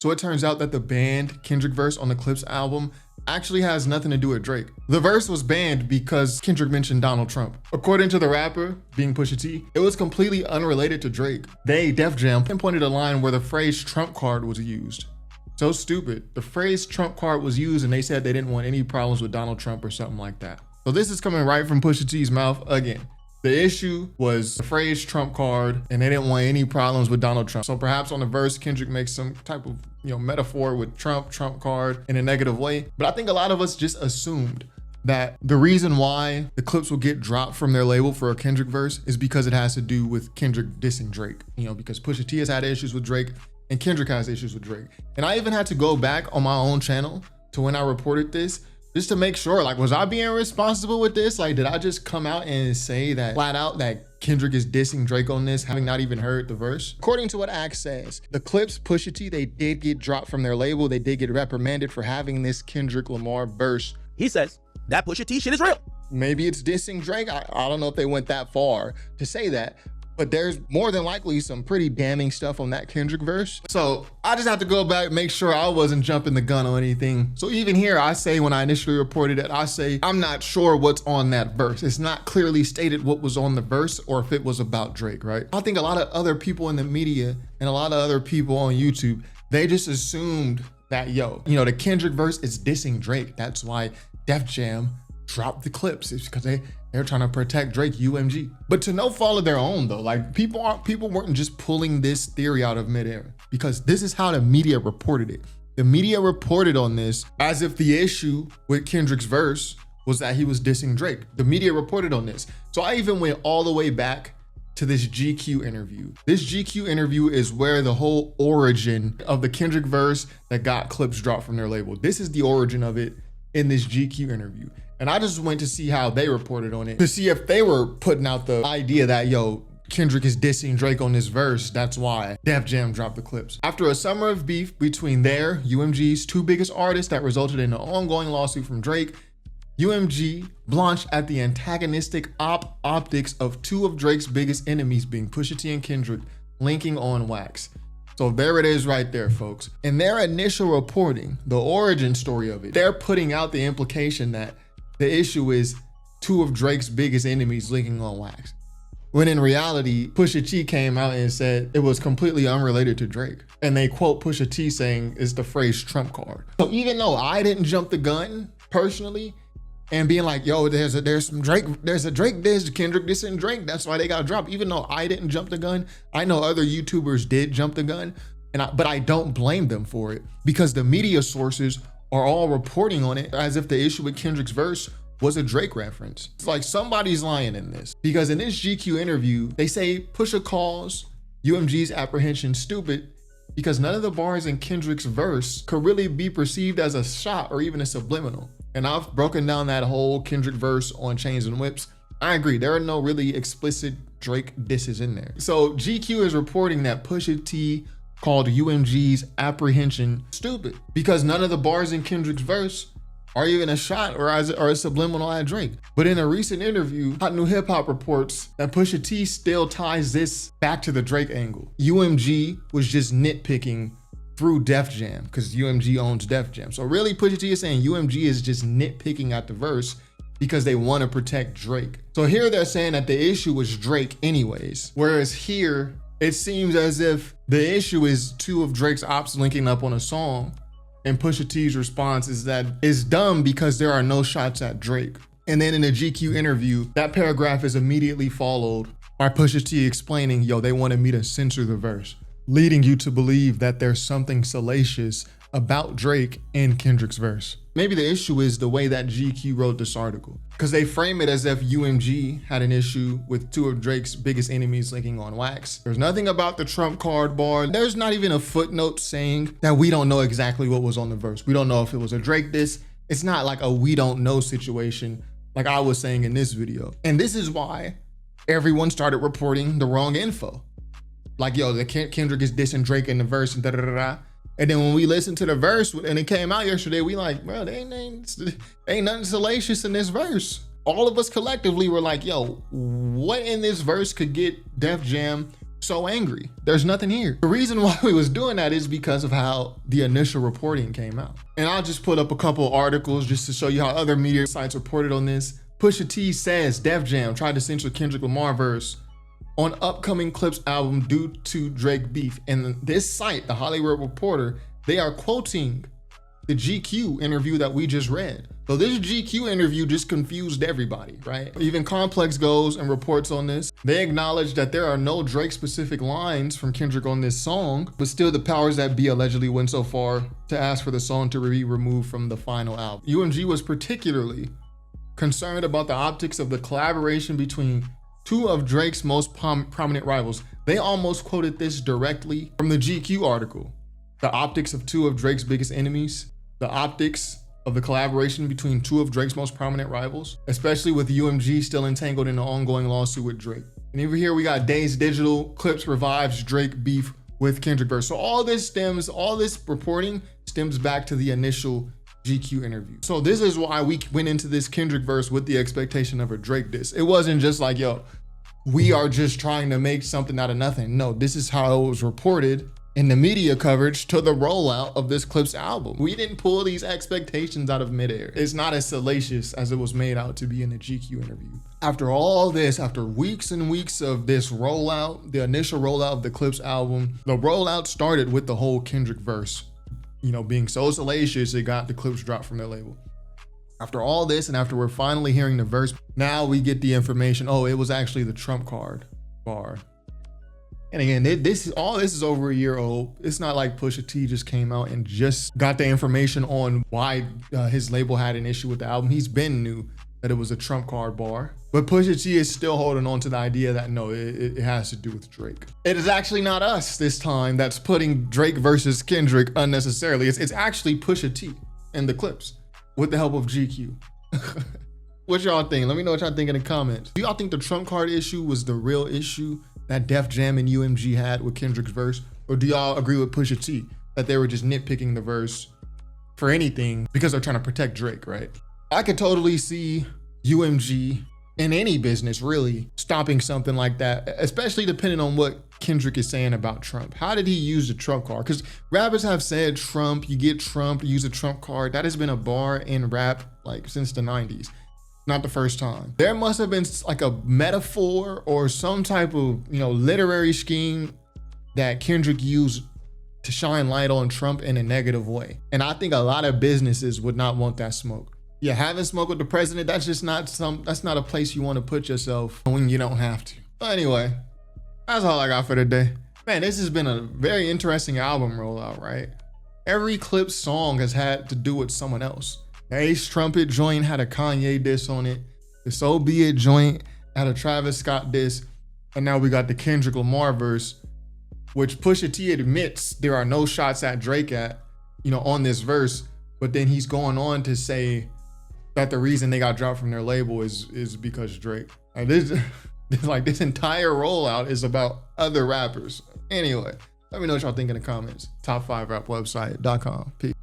So it turns out that the banned Kendrick verse on the Clipse album actually has nothing to do with Drake. The verse was banned because Kendrick mentioned Donald Trump. According to the rapper, being Pusha T, it was completely unrelated to Drake. They, Def Jam, pinpointed a line where the phrase Trump card was used. So stupid. The phrase Trump card was used and they said they didn't want any problems with Donald Trump or something like that. So this is coming right from Pusha T's mouth again. The issue was the phrase Trump card and they didn't want any problems with Donald Trump. So perhaps on the verse, Kendrick makes some type of metaphor with Trump card in a negative way. But I think a lot of us just assumed that the reason why the clips will get dropped from their label for a Kendrick verse is because it has to do with Kendrick dissing Drake. Because Pusha T has had issues with Drake and Kendrick has issues with Drake. And I even had to go back on my own channel to when I reported this, just to make sure, like, was I being responsible with this? Like, did I just come out and say that flat out that Kendrick is dissing Drake on this, having not even heard the verse? According to what Axe says, the Clipse, Pusha T, they did get dropped from their label. They did get reprimanded for having this Kendrick Lamar verse. He says that Pusha T shit is real. Maybe it's dissing Drake. I don't know if they went that far to say that, but there's more than likely some pretty damning stuff on that Kendrick verse. So I just have to go back, make sure I wasn't jumping the gun on anything. So even here, I say when I initially reported it, I say, I'm not sure what's on that verse. It's not clearly stated what was on the verse or if it was about Drake, right? I think a lot of other people in the media and a lot of other people on YouTube, they just assumed that, the Kendrick verse is dissing Drake. That's why Def Jam dropped the clips. It's because they're trying to protect Drake, UMG. But to no fault of their own though, like people weren't just pulling this theory out of midair, because this is how the media reported it. The media reported on this as if the issue with Kendrick's verse was that he was dissing Drake. The media reported on this. So I even went all the way back to this GQ interview. This GQ interview is where the whole origin of the Kendrick verse that got Clipse dropped from their label. This is the origin of it in this GQ interview. And I just went to see how they reported on it, to see if they were putting out the idea that, Kendrick is dissing Drake on this verse. That's why Def Jam dropped the clips. After a summer of beef between their, UMG's, two biggest artists that resulted in an ongoing lawsuit from Drake, UMG blanched at the antagonistic optics of two of Drake's biggest enemies, being Pusha T and Kendrick, linking on wax. So there it is right there, folks. In their initial reporting, the origin story of it, they're putting out the implication that the issue is two of Drake's biggest enemies linking on wax. When in reality, Pusha T came out and said it was completely unrelated to Drake. And they quote Pusha T saying it's the phrase Trump card. So even though I didn't jump the gun personally and being like, there's a Drake diss, Kendrick dissing Drake, that's why they got dropped. Even though I didn't jump the gun, I know other YouTubers did jump the gun, but I don't blame them for it, because the media sources are all reporting on it as if the issue with Kendrick's verse was a Drake reference. It's like somebody's lying in this, because in this GQ interview, they say Pusha calls UMG's apprehension stupid because none of the bars in Kendrick's verse could really be perceived as a shot or even a subliminal. And I've broken down that whole Kendrick verse on Chains and Whips. I agree, there are no really explicit Drake disses in there. So GQ is reporting that Pusha T called UMG's apprehension stupid because none of the bars in Kendrick's verse are even a shot or a subliminal at Drake. But in a recent interview, Hot New Hip Hop reports that Pusha T still ties this back to the Drake angle. UMG was just nitpicking through Def Jam because UMG owns Def Jam. So really Pusha T is saying UMG is just nitpicking at the verse because they want to protect Drake. So here they're saying that the issue was Drake anyways, whereas here it seems as if the issue is two of Drake's ops linking up on a song, and Pusha T's response is that it's dumb because there are no shots at Drake. And then in the GQ interview, that paragraph is immediately followed by Pusha T explaining, they wanted me to censor the verse, leading you to believe that there's something salacious about Drake in Kendrick's verse. Maybe the issue is the way that GQ wrote this article, because they frame it as if UMG had an issue with two of Drake's biggest enemies linking on wax. There's nothing about the Trump card bar. There's not even a footnote saying that we don't know exactly what was on the verse. We don't know if it was a Drake diss. It's not like a we don't know situation like I was saying in this video. And this is why everyone started reporting the wrong info. Like, the Kendrick is dissing Drake in the verse and da-da-da-da. And then when we listened to the verse and it came out yesterday, we like, bro, ain't nothing salacious in this verse. All of us collectively were like, what in this verse could get Def Jam so angry? There's nothing here. The reason why we was doing that is because of how the initial reporting came out. And I'll just put up a couple articles just to show you how other media sites reported on this. Pusha T says Def Jam tried to censor Kendrick Lamar verse on upcoming Clipse album due to Drake beef. And this site, The Hollywood Reporter, they are quoting the GQ interview that we just read. So this GQ interview just confused everybody, right? Even Complex goes and reports on this. They acknowledge that there are no Drake specific lines from Kendrick on this song, but still the powers that be allegedly went so far to ask for the song to be removed from the final album. UMG was particularly concerned about the optics of the collaboration between two of Drake's most prominent rivals. They almost quoted this directly from the GQ article. The optics of two of Drake's biggest enemies, the optics of the collaboration between two of Drake's most prominent rivals, especially with UMG still entangled in an ongoing lawsuit with Drake. And over here we got Days Digital, Clipse revives Drake beef with Kendrick verse. So all this reporting stems back to the initial GQ interview. So this is why we went into this Kendrick verse with the expectation of a Drake diss. It wasn't just like, yo, we are just trying to make something out of nothing. No, this is how it was reported in the media coverage to the rollout of this Clipse album. We didn't pull these expectations out of midair. It's not as salacious as it was made out to be in the GQ interview. After all this, after weeks and weeks of this rollout, the initial rollout of the Clipse album, the rollout started with the whole Kendrick verse, you know, being so salacious, it got the Clipse dropped from their label. After all this, and after we're finally hearing the verse, now we get the information, oh, it was actually the trump card bar. And again, this is over a year old. It's not like Pusha T just came out and just got the information on why his label had an issue with the album. He's been knew that it was a trump card bar. But Pusha T is still holding on to the idea that no, it has to do with Drake. It is actually not us this time that's putting Drake versus Kendrick unnecessarily. It's actually Pusha T and the Clipse with the help of GQ. What y'all think? Let me know what y'all think in the comments. Do y'all think the trump card issue was the real issue that Def Jam and UMG had with Kendrick's verse? Or do y'all agree with Pusha T that they were just nitpicking the verse for anything because they're trying to protect Drake, right? I could totally see UMG in any business really stopping something like that, especially depending on what Kendrick is saying about Trump. How did he use the trump card? Because rappers have said Trump, you get Trump, use a trump card. That has been a bar in rap like since the 90s. Not the first time. There must have been like a metaphor or some type of, you know, literary scheme that Kendrick used to shine light on Trump in a negative way. And I think a lot of businesses would not want that smoke. Yeah, having smoke with the president, that's just not that's not a place you want to put yourself when you don't have to. But anyway, that's all I got for today. Man, this has been a very interesting album rollout, right? Every Clipse song has had to do with someone else. The Ace Trumpet joint had a Kanye diss on it. The So Be It joint had a Travis Scott diss. And now we got the Kendrick Lamar verse, which Pusha T admits there are no shots at Drake on this verse. But then he's going on to say that the reason they got dropped from their label is because Drake. Like this entire rollout is about other rappers. Anyway, let me know what y'all think in the comments. Top5rapwebsite.com. Peace.